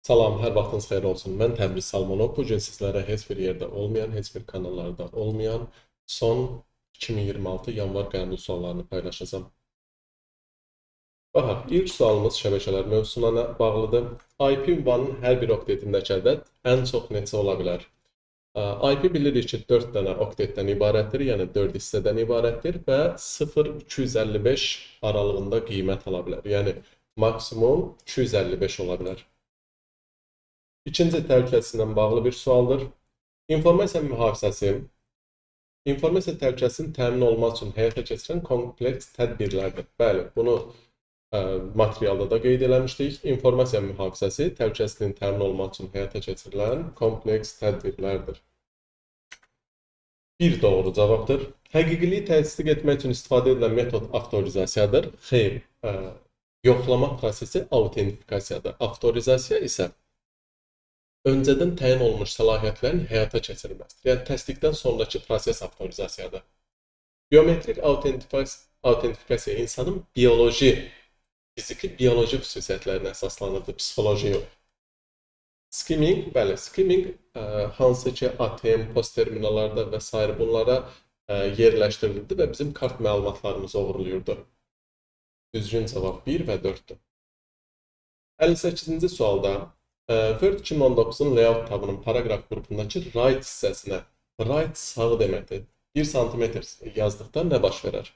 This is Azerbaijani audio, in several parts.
Salam, hər vaxtınız xeyir olsun. Mən Təbriz Salmanov. Bu gün sizlərə heç bir yerdə olmayan, heç bir kanallarda olmayan son 2026 yanvar qəbul suallarını paylaşacağam. Baxaq, ilk sualımız şəbəkələr mövzusuna bağlıdır. IP ünvanının hər bir oktetindəki ədəd ən çox neçə ola bilər? IP bilirik ki, 4 dənə oktetdən ibarətdir, yəni 4 hissədən ibarətdir və 0-255 aralığında qiymət ala bilər. Yəni maksimum 255 ola bilər. İkinci təhlükəsizliklə bağlı bir sualdır. İnformasiya mühafizəsi, informasiya təhlükəsinin təmin olmaq üçün həyata keçirilən kompleks tədbirlərdir. Bəli, bunu materialda da qeyd eləmişdik. İnformasiya mühafizəsi təhlükəsizliyin təmin olmaq üçün həyata keçirilən kompleks tədbirlərdir. Bir doğru cavabdır. Həqiqiliyi təsdiq etmək üçün istifadə edilən metod avtorizasiyadır. Xeyr, yoxlama prosesi autentifikasiyadır. Avtorizasiya isə öncədən təyin olunmuş səlahiyyətlərin həyata keçirilməsidir. Yəni, təsdiqdən sonraki proses avtorizasiyadır. Biometrik autentifikasiya insanın fiziki bioloji xüsusiyyətlərinə əsaslanırdı, psixoloji yox. Skimming, bəli, skimming hansı ki ATM, post terminallarda və s. bunlara yerləşdirildi və bizim kart məlumatlarımızı oğurluyurdu. Düzgün cavab 1 və 4-dür. 58-ci sualda Word 2019-un layout tabının paragraf qrupundakı right hissəsinə right sağı deməkdir. 1 sm yazdıqda nə baş verər?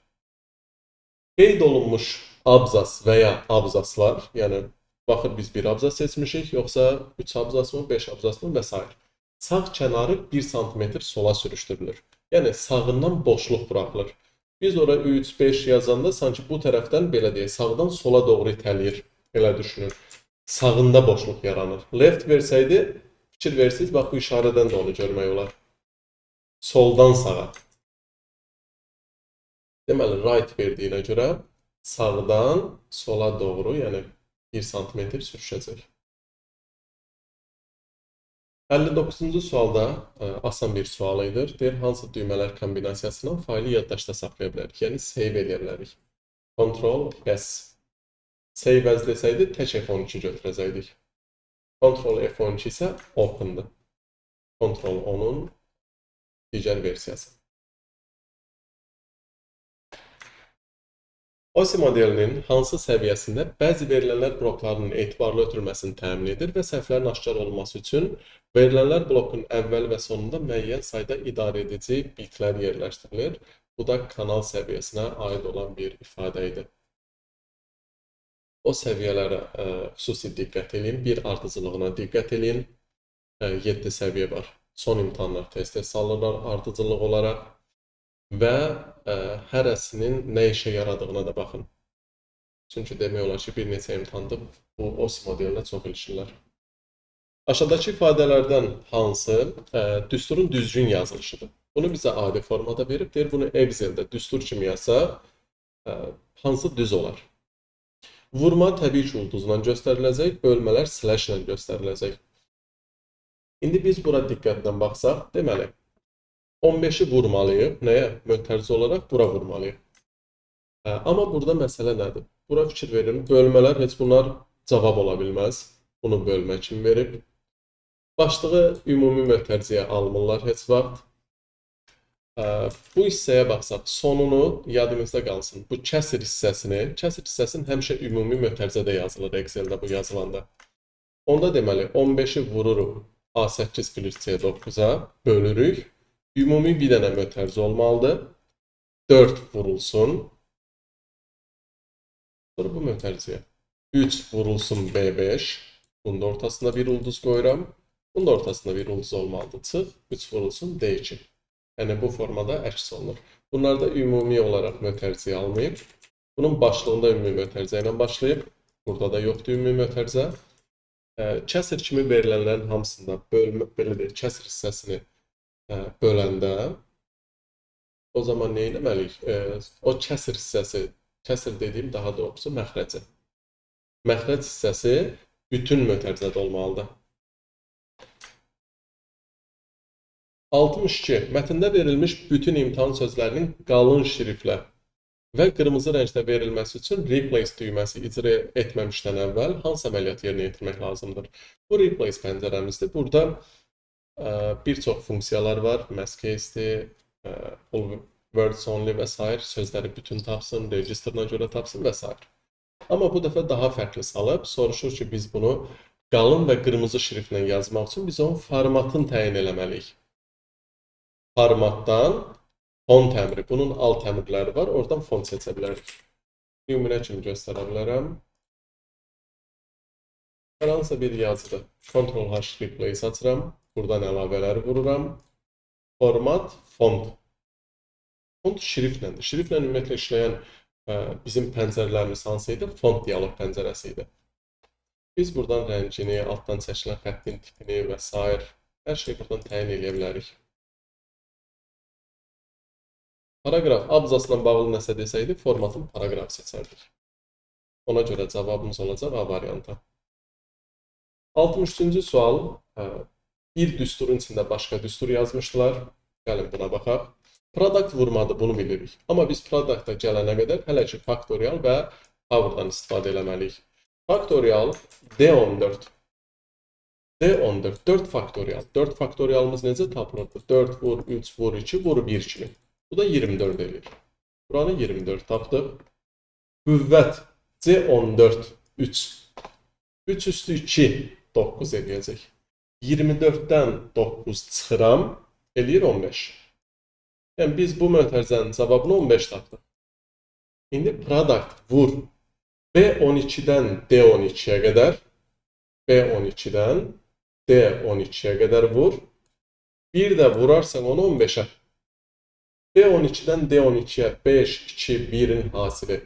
Qeyd olunmuş abzas və ya abzaslar, yəni baxır biz bir abzas seçmişik, yoxsa 3 abzas mı, 5 abzas mı və s. Sağ kənarı 1 sm sola sürüşdürülür. Yəni sağından boşluq buraxılır. Biz ora 3, 5 yazanda sanki bu tərəfdən belə deyək, sağdan sola doğru itələyir, elə düşünün. Sağında boşluq yaranır. Left versəydi, fikir versiniz, bax bu işarədən də onu görmək olar. Soldan sağa. Deməli, right verdiyinə görə sağdan sola doğru, yəni 1 sm sürüşəcək. 59-cu sualda asan bir sual idi. Deyir, hansı düymələr kombinasiyasından faylı yaddaşda saxlaya bilərik? Yəni, save edə bilərik. Ctrl, S. Save as desəydi, tək F12 götürəcəkdik. Ctrl F12 isə open'dır. Ctrl onun digər versiyası. OSI modelinin hansı səviyyəsində bəzi verilənlər bloklarının etibarlı ötürülməsini təmin edir və səhvlərin aşkar olması üçün verilənlər blokun əvvəl və sonunda müəyyən sayda idarə edici bitlər yerləşdirilir. Bu da kanal səviyyəsinə aid olan bir ifadə idi. O səviyyələrə xüsusi diqqət edin, bir ardıcılığına diqqət edin. 7 səviyyə var. Son imtahanlar test salınırlar ardıcılıq olaraq və hərəsinin nə işə yaradığına da baxın. Çünki demək olar ki, bir neçə imtahanda bu OSI modelinə çox ilişirlər. Aşağıdakı ifadələrdən hansı düsturun düzgün yazılışıdır? Bunu bizə adi formada verib, deyir, bunu Excel'də düstur kimi yazsa, hansı düz olar? Vurma təbii ki, ulduzla göstəriləcək, bölmələr slash ilə göstəriləcək. İndi biz bura diqqətlə baxsaq, deməli, 15-i vurmalıyıq. Nəyə? Mötərizə olaraq bura vurmalıyıq. Amma burada məsələ nədir? Bura fikir verin, bölmələr heç bunlar cavab ola bilməz. Bunu bölmə kimi verib. Başlığı ümumi mötərizəyə almırlar heç vaxt. Bu hissəyə baxsaq, sonunu yadınızda qalsın. Bu kəsir hissəsini həmişə ümumi mötərizədə yazılır Excel'də bu yazılanda. Onda deməli, 15-i vururuq A8 plus C9-a, bölürük. Ümumi bir dənə mötərizə olmalıdır. 4 vurulsun. Sonra bu mötərizəyə. 3 vurulsun B5. Bunun da ortasında bir ulduz qoyuram. Bunun da ortasında bir ulduz olmalıdır. Çıx, 3 vurulsun D2. Yəni, bu formada əks olunur. Bunlarda ümumi olaraq mötərizəyə almayıb. Bunun başlığında ümumi mötərizə ilə başlayıb. Burada da yoxdur ümumi mötərizə. Kəsir kimi verilənlərin hamısında kəsir hissəsini böləndə o zaman nə etməliyik? O kəsir hissəsi, kəsir dediyim daha doğrusu məxrəci. Məxrəc hissəsi bütün mötərizədə olmalıdır. 62. Mətndə verilmiş bütün imtahan sözlərinin qalın şriftlə və qırmızı rəngdə verilməsi üçün replace düyməsi icra etməmişdən əvvəl hansı əməliyyat yerinə yetirmək lazımdır? Bu replace pəncərəmizdir. Burada bir çox funksiyalar var. Mass case'dir, full words only və s. Sözləri bütün tapsın, register'ına görə tapsın və s. Amma bu dəfə daha fərqli salıb, soruşur ki, biz bunu qalın və qırmızı şriftlə yazmaq üçün biz onun formatını təyin eləməliyik. Formatdan font əmri, bunun alt əmrləri var, oradan font seçə bilərik. Nümunə kimi göstərə bilərəm. Hər hansısa bir yazıda Ctrl-H replace açıram, buradan əlavələri vururam. Format, font. Font şriftlədir. Şriftlə ümumiyyətlə işləyən bizim pəncərələrimiz hansı idi? Font dialoq pəncərəsi idi. Biz buradan rəngini, altdan çəkilən xəttin tipini və s. hər şeyi buradan təyin edə bilərik. Paragraf abzasla bağlı nəsə desəydi, formatın paragraf seçərdik. Ona görə cavabımız olacaq A variantı. 63-cü sual. Bir düsturun içində başqa düstur yazmışdılar. Gəlin buna baxaq. Product vurmadı, bunu bilirik. Amma biz product'a gələnə qədər hələ ki faktorial və power'dan istifadə eləməliyik. Faktorial D14. D14, 4 faktorial. 4 faktorialımız necə tapılırdı? 4 vur, 3 vur, 2 vur, 1 kimi. Bu da 24 edir. Buranı 24 tapdıq. Qüvvət C14, 3. 3 üstü 2, 9 eləyəcək. 24-dən 9 çıxıram, eləyir 15. Yəni biz bu mötərizənin cavabını 15 tapdıq. İndi product vur. B12-dən D12-yə qədər, B12-dən D12-yə qədər vur. Bir də vurarsan onu 15-ə. B12-dən D12-yə 5, 2, 1-in hasili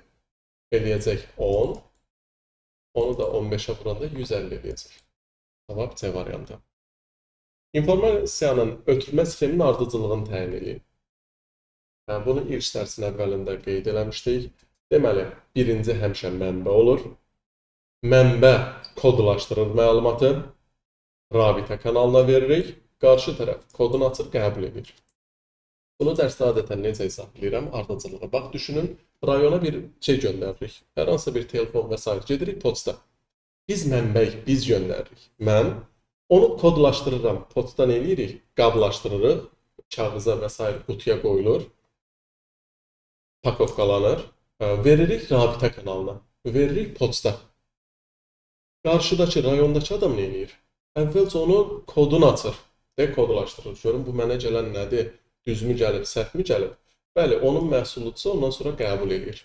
eləyəcək 10. Onu da 15-ə vuranda 150 eləyəcək. Cavab C variantı. İnformasiyanın ötürülmə sxeminin ardıcıllığını təyin edin. Bunu ilk dərsin əvvəlində qeyd eləmişdik. Deməli, birinci həmişə mənbə olur. Mənbə kodlaşdırır məlumatı. Rabitə kanalına veririk. Qarşı tərəf kodunu açır, qəbul edir. Bunu dərsdə adətən necə hesablayıram? Ardıcılığı. Bax, düşünün, rayona bir şey göndəririk. Hər hansı bir telefon və s. gedirik poçta. Biz mənbəyik, biz göndəririk. Mən onu kodlaşdırıram. Poçdan eləyirik, qablaşdırırıq. Kağıza və s. qutuya qoyulur. Pakovkalanır. Veririk rabitə kanalına. Veririk poçta. Qarşıdakı, rayondakı adam nə eləyir? Əvvəlcə onu kodunu açır. Dekodlaşdırır. Görün, bu mənə gələn nədir? Düzmü gəlib, səhvmi gəlib? Bəli, onun məhsullucusu ondan sonra qəbul edir.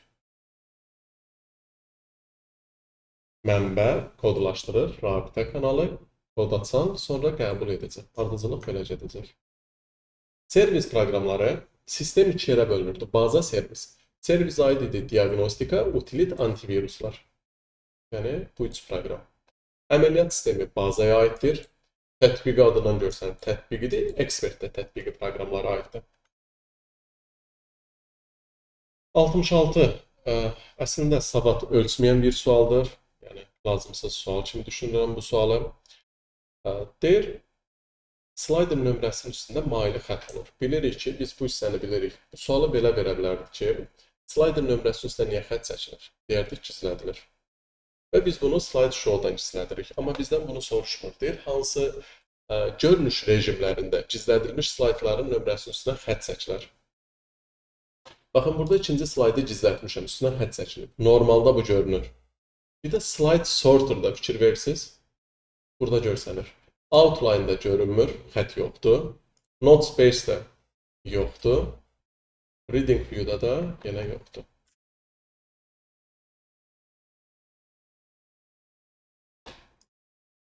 Mənbə kodlaşdırır, rabitə kanalı, kod açan, sonra qəbul edəcək. Ardıcılıq belə gedəcək. Servis proqramları sistem 2 yerə bölünürdü. Baza servis. Servis aid idi diagnostika, utilit, antiviruslar. Yəni, bu 3 proqram. Əməliyyat sistemi bazaya aiddir. Tətbiqi adından görsən tətbiqidir, ekspert də tətbiqi proqramlara aiddir. 66. Əslində savad ölçməyən bir sualdır. Yəni, lazımsız sual kimi düşünürəm bu sualı. Deyir, slayder nömrəsinin üstündə maili xətt olur. Bilirik ki, biz bu hissəni bilirik. Bu sualı belə verə bilərdik ki, slayder nömrəsinin üstündə niyə xətt çəkilir? Deyərdik, gizlədilir. Və biz bunu slide show-dan gizlədirik. Amma bizdən bunu soruşmur. Deyir, hansı görünüş rejimlərində gizlədilmiş slaytların nömrəsinin üstünə xətt çəkilir. Baxın, burada ikinci slaydı gizlətmişəm, üstünə xətt çəkilib. Normalda bu görünür. Bir də slide sorter-da fikir verirsiniz. Burada görsənir. Outline-da görünmür, xətt yoxdur. Note space-də yoxdur. Reading view-da da yenə yoxdur.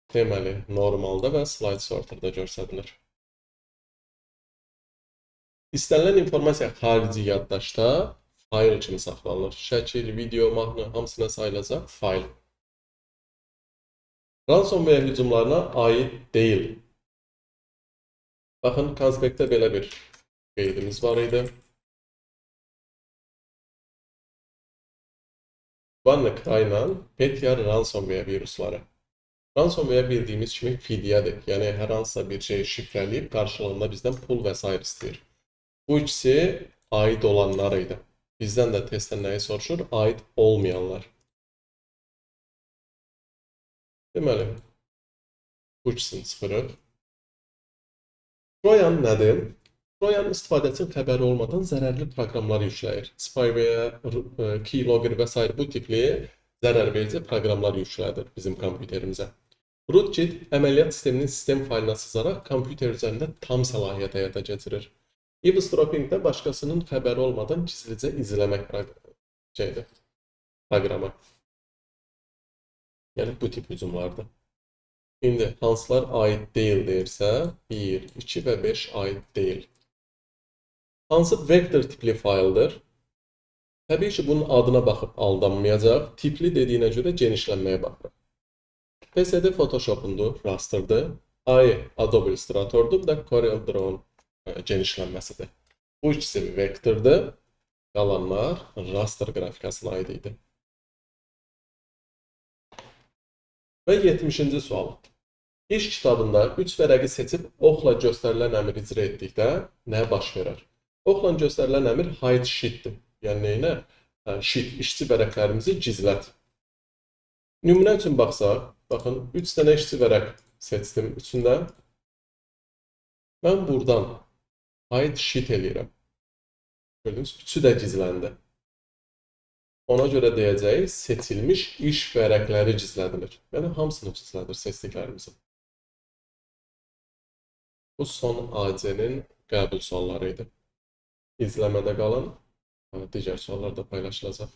Deməli, normalda və slide sorter-da görsədilir. İstənilən informasiya xarici yaddaşda fayl kimi saxlanılır. Şəkil, video, mahnı hamısına sayılacaq fayl. Ransomware hücumlarına aid deyil. Baxın, konspektdə belə bir qeydimiz var idi. WannaCry-la Petya ransomware virusları. Ransomware bildiyimiz kimi fidyədir. Yəni, hər hansısa bir şeyi şifrələyib, qarşılığında bizdən pul və s. istəyir. Bu ikisi aid olanlar idi. Bizdən də testdən nəyi soruşur? Aid olmayanlar. Deməli, bu ikisini çıxırıq. Trojan nədir? Trojan istifadəçinin xəbəri olmadan zərərli proqramları yükləyir. Spyware, keylogger və s. bu tipli zərərverici proqramlar yüklədir bizim kompüterimizə. Rootkit əməliyyat sisteminin sistem faylına sızaraq kompüter üzərində tam səlahiyyət həyata keçirir. Eavesdropping də başqasının xəbəri olmadan gizlicə izləmək proqramı. Yəni bu tip hücumlardır. İndi hansılar aid deyil deyirsə, 1, 2 və 5 aid deyil. Hansı vektor tipli fayldır? Təbii ki, bunun adına baxıb aldanmayacaq. Tipli dediyinə görə genişlənməyə baxırıq. PSD Photoshop'undur, rasterdır. AI Adobe Illustrator'dur, da CorelDRAW'un genişlənməsidir. Bu ikisi vektordur. Qalanlar raster qrafikasına aid idi. Və 70-ci sual. İş kitabında 3 vərəqi seçib oxla göstərilən əmr icra etdikdə nə baş verər? Oxla göstərilən əmr hide sheetdir. Yəni neyinə? Sheet, işçi vərəqlərimizi gizlət. Nümunə üçün baxsaq, baxın, 3 dənə işçi vərəq seçdim üçündən. Mən buradan hide sheet eləyirəm. Gördünüz, üçü də gizləndi. Ona görə deyəcəyik, seçilmiş iş vərəqləri gizlədilir. Yəni, hamısını gizlədir seçdiklərimizin. Bu son AC-nin qəbul sualları idi. İzləmədə qalın, digər suallar da paylaşılacaq.